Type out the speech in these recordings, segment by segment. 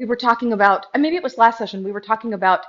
we were talking about, and maybe it was last session, we were talking about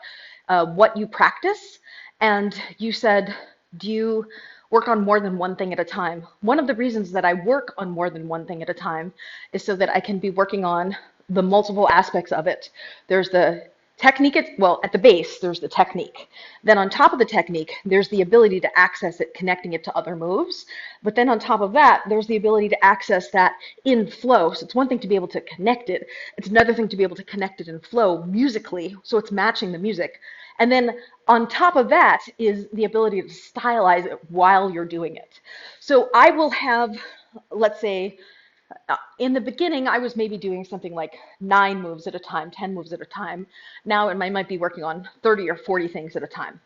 what you practice, and you said, do you work on more than one thing at a time? One of the reasons that I work on more than one thing at a time is so that I can be working on the multiple aspects of it. There's the technique, well, at the base, there's the technique. Then on top of the technique, there's the ability to access it, connecting it to other moves. But then on top of that, there's the ability to access that in flow. So it's one thing to be able to connect it. It's another thing to be able to connect it in flow musically, so it's matching the music. And then on top of that is the ability to stylize it while you're doing it. So I will have, let's say, in the beginning, I was maybe doing something like 9 moves at a time, 10 moves at a time. Now I might be working on 30 or 40 things at a time.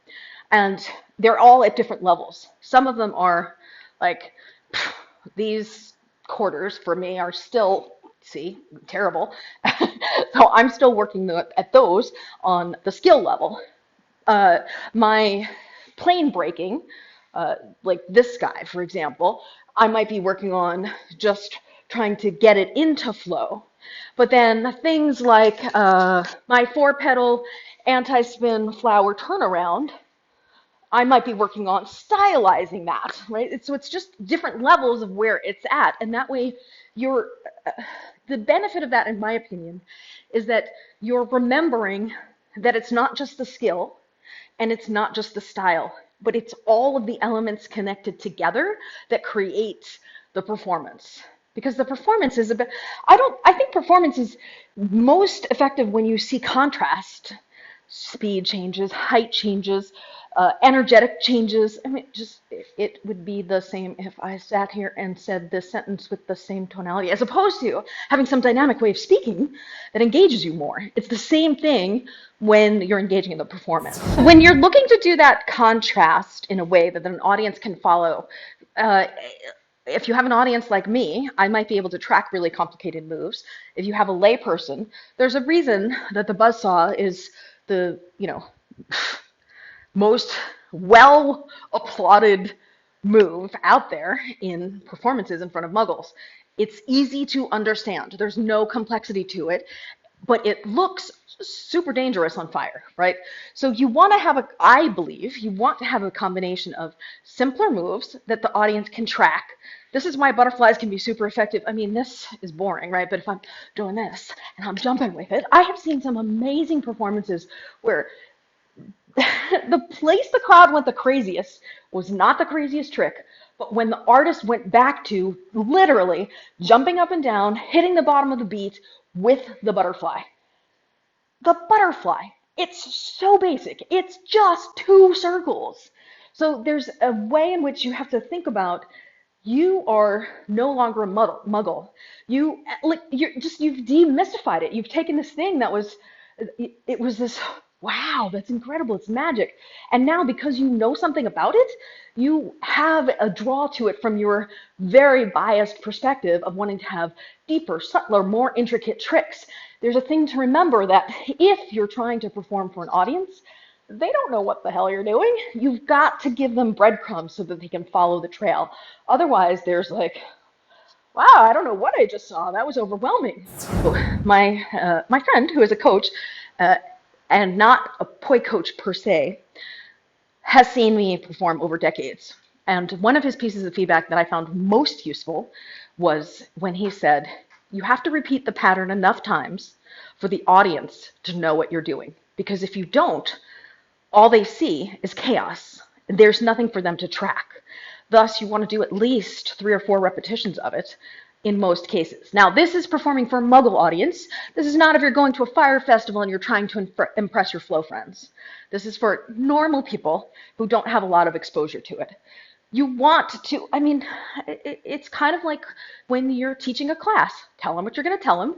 And they're all at different levels. Some of them are like, these quarters for me are still, see, terrible. So I'm still working at those on the skill level. My plane breaking, like this guy, for example, I might be working on just trying to get it into flow. But then things like my 4-pedal anti-spin flower turnaround, I might be working on stylizing that, right? So it's just different levels of where it's at. And that way you're, the benefit of that, in my opinion, is that you're remembering that it's not just the skill and it's not just the style, but it's all of the elements connected together that create the performance. Because the performance is a bit, I think performance is most effective when you see contrast, speed changes, height changes, energetic changes. I mean, just it would be the same if I sat here and said this sentence with the same tonality, as opposed to having some dynamic way of speaking that engages you more. It's the same thing when you're engaging in the performance. When you're looking to do that contrast in a way that an audience can follow, if you have an audience like me, I might be able to track really complicated moves. If you have a lay person, there's a reason that the buzzsaw is the, most well applauded move out there in performances in front of muggles. It's easy to understand. There's no complexity to it, but it looks super dangerous on fire, right? So you want to have I believe, you want to have a combination of simpler moves that the audience can track. This is why butterflies can be super effective. I mean, this is boring, right? But if I'm doing this and I'm jumping with it, I have seen some amazing performances where the place the crowd went the craziest was not the craziest trick, but when the artist went back to literally jumping up and down, hitting the bottom of the beat with the butterfly. The butterfly, it's so basic. It's just 2 circles. So there's a way in which you have to think about you are no longer a muggle. You've demystified it. You've taken this thing that was, it was this, wow, that's incredible, it's magic. And now because you know something about it, you have a draw to it from your very biased perspective of wanting to have deeper, subtler, more intricate tricks. There's a thing to remember that if you're trying to perform for an audience, they don't know what the hell you're doing. You've got to give them breadcrumbs so that they can follow the trail. Otherwise, there's like, wow, I don't know what I just saw. That was overwhelming. My friend, who is a coach, and not a poi coach per se, has seen me perform over decades. And one of his pieces of feedback that I found most useful was when he said, you have to repeat the pattern enough times for the audience to know what you're doing. Because if you don't, all they see is chaos. There's nothing for them to track. Thus, you want to do at least 3 or 4 repetitions of it in most cases. Now, this is performing for a muggle audience. This is not if you're going to a fire festival and you're trying to impress your flow friends. This is for normal people who don't have a lot of exposure to it. You want to, I mean, it's kind of like when you're teaching a class. Tell them what you're going to tell them.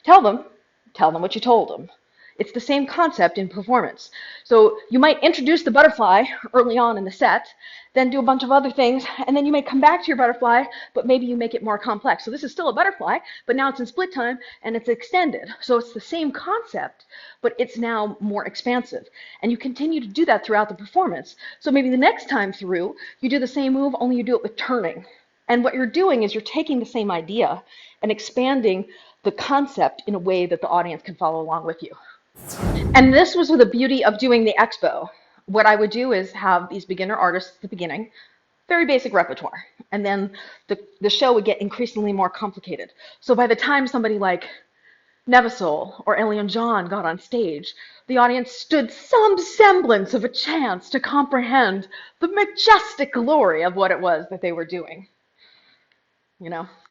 Tell them what you told them. It's the same concept in performance. So you might introduce the butterfly early on in the set, then do a bunch of other things, and then you may come back to your butterfly, but maybe you make it more complex. So this is still a butterfly, but now it's in split time and it's extended. So it's the same concept, but it's now more expansive. And you continue to do that throughout the performance. So maybe the next time through, you do the same move, only you do it with turning. And what you're doing is you're taking the same idea and expanding the concept in a way that the audience can follow along with you. And this was the beauty of doing the expo. What I would do is have these beginner artists at the beginning, very basic repertoire, and then the show would get increasingly more complicated. So by the time somebody like Nevisol or Elian John got on stage, the audience stood some semblance of a chance to comprehend the majestic glory of what it was that they were doing. You know?